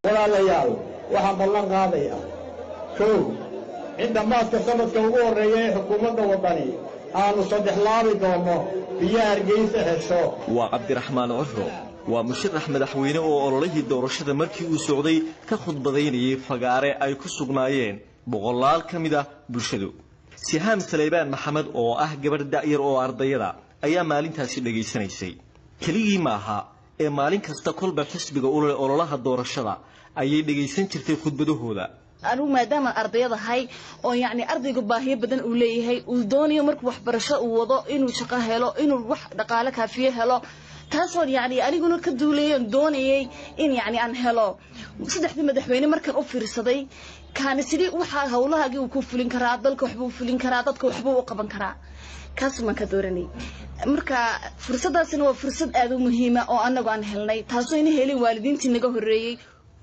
walaalayaal waxaan ballan qaadayaa kow in dhammaadka sanadka ugu horreeya ee xukuumadda waddani aanu saddexlaabi doono biyo Hargeysa hesho. waa Cabdiraxmaan Cufro waa musharax madaxweyne oo ololihii doorashada markii uu socday ka khudbadaynayay fagaare ay ku sugnaayeen boqolaal ka mid ah bulshadu. Sihaam Saleebaan Maxamed oo ah gabadh da'yar oo ardayada ayaa maalintaasi dhageysanaysay. keligii maaha ee maalin kasta kolba xisbiga ololaha doorashada ayay dhageysan jirtay khudbadahooda. أنا ما دام أرضي هاي أو يعني أرضي قباهية بدن أولي هاي ودوني مرك وحبرشة ووضاء إنه شقة هلا إنه وح دقالك فيه هلا تصور يعني أنا يقولون كدولي دوني إن يعني أن هلا صدق دي مدحويني مركن أوفر صدي كان سري وح هؤلاء جوا كوفلين كرات ضلك وحبوا فلين كراتك وحبوا وقبن كرات كاس ما كدورني مركا فرصة سنة فرصة أدو مهمة أو أنا قان هلني تصويني هلي والدين تنجه الرئي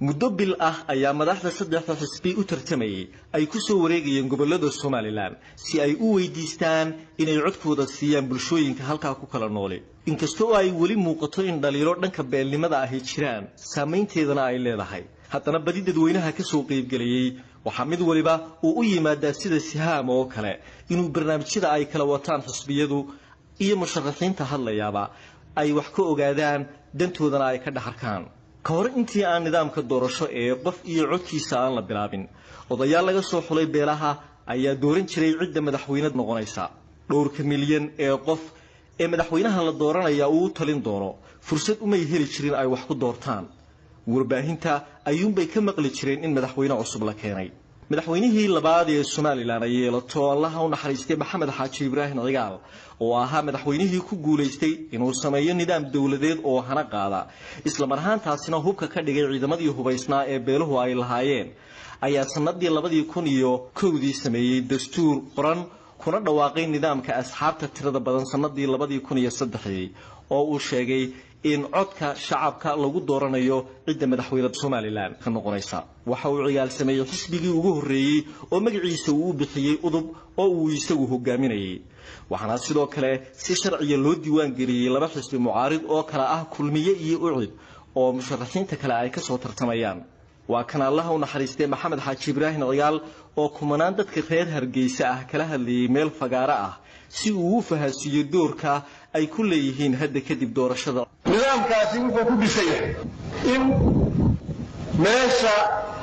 muddo bil ah ayaa madaxda saddexda xisbi u tartamayay ay ku soo wareegayeen gobolada Soomaaliland si ay u weydiistaan inay codkooda siiyaan bulshooyinka halka ku kala nool inkastoo ay wali muuqato in dhaliilo dhanka beelnimada ah jiraan saameynteedana ay leedahay haddana badi dadweynaha ka soo qayb galay waxa mid waliba uu u yimaada sida Sihaam oo kale inuu barnaamijyada ay kala wataan xisbiyadu iyo musharaxiinta hadlayaba ay wax ka ogaadaan dantoodana ay ka dhaxarkaan kahor intii aan nidaamka doorasho ee qof iyo codkiisa aan la bilaabin odayaal laga soo xulay beelaha ayaa dooran jiray cidda madaxweynaha noqonaysa dhowrka milyan ee qof ee madaxweynaha la dooranaya uu talin doono fursad uma heli jirin ay wax ku doortaan warbaahinta ayuunbay ka maqli jireen in madaxweyne cusub la keenay madaxweynihii labaad ee Soomaaliland ay yeelato Allaha u naxariistay Maxamed Xaaji Ibraahin Cigaal oo ahaa madaxweynihii ku guuleystay inuu sameeyo nidaam dawladeed oo hana qaada isla marhaantaasina hubka ka dhigay ciidamadii hubaysnaa ee beeluhu ay lahaayeen ayaa sanadii 2001 sameeyay dastuur qoran kuna dhawaaqay nidaamka asxaabta tirada badan sanadii 2003 oo uu sheegay in codka shacabka lagu dooranayo cidda madaxweynaha Soomaaliland ka noqonaysa waxa uu ciyaal sameeyay xisbigii ugu horeeyay oo magaciisa uu bixiyay udub oo uu isagu hogaaminayay waxana sidoo kale si sharci loo diiwaan geliyay laba xisbi mucaarid oo kala ah kulmiye iyo ucid oo musharaxiinta kale ay ka soo tartamayaan waa kan Allaha u naxariistay Maxamed Xaaji Ibraahin Cigaal oo kumanaan dadka reer Hargeysa ah kala hadlayay meel fagaara ah si uu u fahansiiyo doorka ay ku leeyihiin hadda kadib doorashada nidaamkaasi wuxuu ku dhisay in meesha